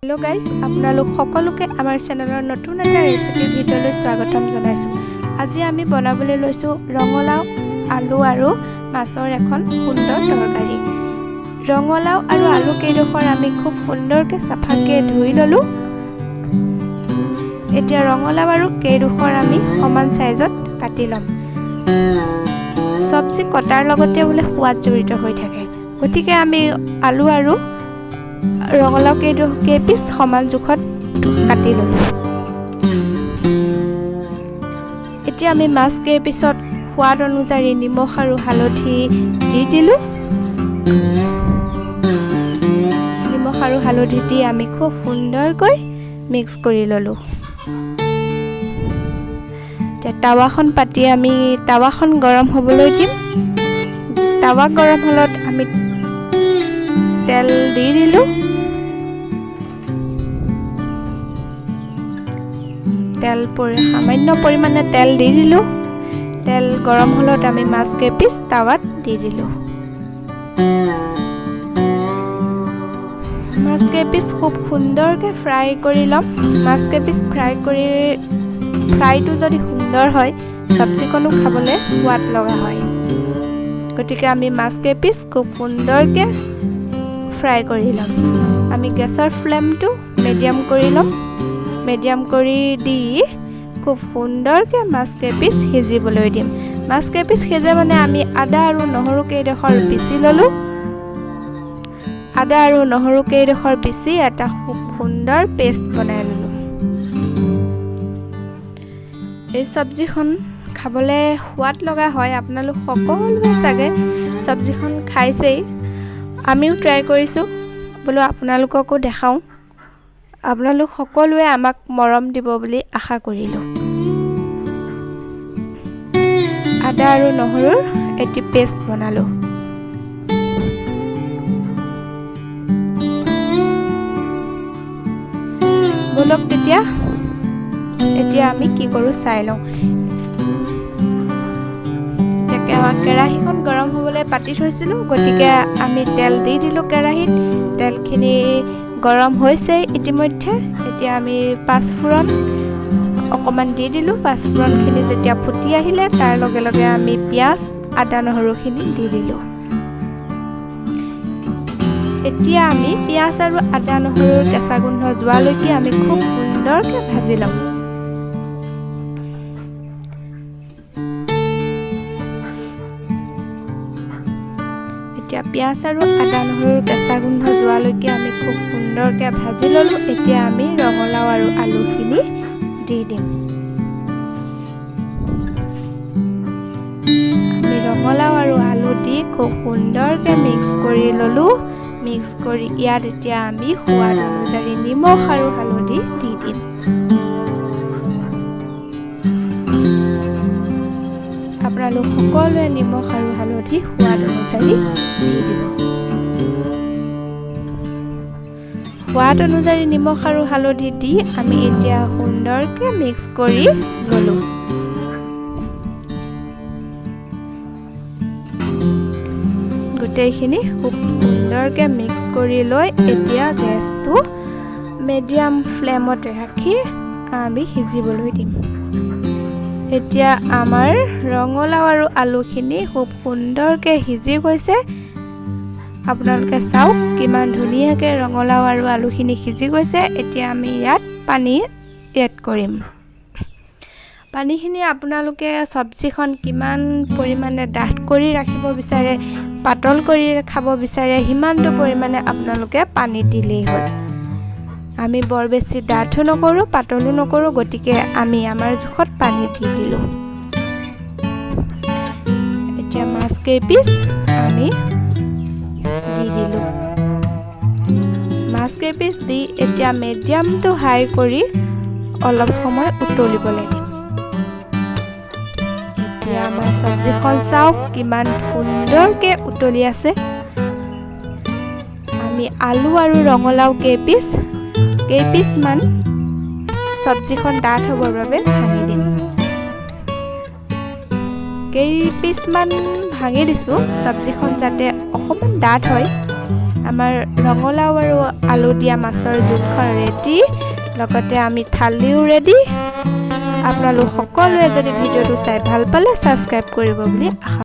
Hello guys, আপোনালোক সকলোকে আমাৰ চেনেলৰ নতুন এটা ৰেচিপি ভিডিঅ'লৈ স্বাগতম জনাইছোঁ। আজি আমি বনাবলৈ লৈছোঁ ৰঙালাও, আলু আৰু মাছৰ এখন সুন্দৰ তৰকাৰী। ৰঙালাও আৰু আলু কেইডোখৰ আমি খুব সুন্দৰকৈ চাফাকৈ ধুই ল'লোঁ। এতিয়া ৰঙালাও আৰু কেইডোখৰ আমি সমান সাইজত কাটি ল'ম। চব্জি কটাৰ লগতে বোলে সোৱাদ জড়িত হৈ থাকে, গতিকে আমি আলু আৰু ৰঙালাও কেইপিচ সমান জোখত কাটি ল'লোঁ। এতিয়া আমি মাছ কেইপিচত সোৱাদ অনুযায়ী নিমখ আৰু হালধি দি দিলোঁ। নিমখ আৰু হালধি দি আমি খুব সুন্দৰকৈ মিক্স কৰি ল'লোঁ। এতিয়া টাৱাখন পাতি আমি টাৱাখন গৰম হ'বলৈ দিম। টাৱা গৰম হ'লত আমি তেল দি দিলোঁ। সামান্য পৰিমাণে তেল দি দিলোঁ। তেল গৰম হ'লত আমি মাছ কেইপিচ টাৱাত দি দিলোঁ। মাছ কেইপিচ খুব সুন্দৰকৈ ফ্ৰাই কৰি ল'ম। মাছ কেইপিচ ফ্ৰাইটো যদি সুন্দৰ হয়, চব্জিকণো খাবলৈ সোৱাদ লগা হয়। গতিকে আমি মাছ কেইপিচ খুব সুন্দৰকৈ ফ্ৰাই কৰি ল'ম। আমি গেছৰ ফ্লেমটো মিডিয়াম কৰি ল'ম। মিডিয়াম কৰি দি খুব সুন্দৰকৈ মাছ কেইপিচ সিজিবলৈ দিম। মাছ কেইপিচ সিজে মানে আমি আদা আৰু নহৰু কেইডোখৰ পিচি ল'লোঁ। আদা আৰু নহৰু কেইডোখৰ পিচি এটা খুব সুন্দৰ পেষ্ট বনাই ল'লোঁ। এই চব্জিখন খাবলৈ সোৱাদ লগা হয়। আপোনালোক সকলোৱে চাগে চব্জিখন খাইছেই, আমিও ট্ৰাই কৰিছোঁ, বোলো আপোনালোককো দেখাওঁ। আপোনালোক সকলোৱে আমাক মৰম দিব বুলি আশা কৰিলোঁ। আদা আৰু নহৰুৰ এটি পেষ্ট বনালোঁ। বলক এতিয়া আমি কি কৰোঁ চাই লওঁ। কেৰাহীখন গৰম হ'বলৈ পাতি থৈছিলোঁ, গতিকে আমি তেল দি দিলোঁ কেৰাহীত। তেলখিনি গৰম হৈছে ইতিমধ্যে। এতিয়া আমি পাঁচফোৰণ অকণমান দি দিলোঁ। পাঁচফোৰণখিনি যেতিয়া ফুটি আহিলে, তাৰ লগে লগে আমি পিঁয়াজ, আদা নহৰুখিনি দি দিলোঁ। এতিয়া আমি পিঁয়াজ আৰু আদা নহৰুৰ কেঁচা গোন্ধ যোৱালৈকে আমি খুব সুন্দৰকৈ ভাজি ল'ম। এতিয়া পিঁয়াজ আৰু আদা নহৰুৰ কেঁচা গোন্ধ যোৱালৈকে আমি খুব সুন্দৰকৈ ভাজি ল'লোঁ। এতিয়া আমি ৰঙালাও আৰু আলুখিনি দি দিম। আমি ৰঙালাও আৰু আলু দি খুব সুন্দৰকৈ মিক্স কৰি ল'লোঁ। মিক্স কৰি ইয়াত এতিয়া আমি সোৱাদ অনুযায়ী নিমখ আৰু হালধি দি দিম। আপোনালোক সকলোৱে নিমখ আৰু হালধি সোৱাদ অনুযায়ী দি দিব। সোৱাদ অনুযায়ী নিমখ আৰু হালধি দি আমি এতিয়া সুন্দৰকৈ মিক্স কৰি ল'লোঁ। গোটেইখিনি খুব সুন্দৰকৈ মিক্স কৰি লৈ এতিয়া গেছটো মিডিয়াম ফ্লেমত ৰাখি আমি সিজিবলৈ দিম। এতিয়া আমাৰ ৰঙালাও আৰু আলুখিনি খুব সুন্দৰকৈ সিজি গৈছে। আপোনালোকে চাওক কিমান ধুনীয়াকৈ ৰঙালাও আৰু আলুখিনি সিজি গৈছে। এতিয়া আমি ইয়াত পানী এড কৰিম। পানীখিনি আপোনালোকে চব্জিখন কিমান পৰিমাণে ডাঠ কৰি ৰাখিব বিচাৰে, পাতল কৰি খাব বিচাৰে, সিমানটো পৰিমাণে আপোনালোকে পানী দিলেই হ'ল। আমি বৰ বেছি ডাঠো নকৰোঁ, পাতলো নকৰোঁ, গতিকে আমি আমাৰ জোখত পানী দি দিলোঁ। এতিয়া মাছ কেইপিচ আমি দি দিলোঁ। মাছ কেইপিচ দি এতিয়া মিডিয়াম টু হাই কৰি অলপ সময় উতলিবলৈ দিম। এতিয়া আমাৰ চব্জিখন চাওক কিমান সুন্দৰকৈ উতলি আছে। আমি আলু আৰু ৰঙালাও কেইপিচমান চব্জিখন ডাঠ হ'বৰ বাবে ভাঙি দিম। কেইপিচমান ভাঙি দিছোঁ চব্জিখন যাতে অকণমান ডাঠ হয়। আমাৰ ৰঙালাও আৰু আলু দিয়া মাছৰ জোলখন ৰেডি, লগতে আমি থালিও ৰেডি। আপোনালোক সকলোৱে যদি ভিডিঅ'টো চাই ভাল পালে ছাবস্ক্ৰাইব কৰিব বুলি আশা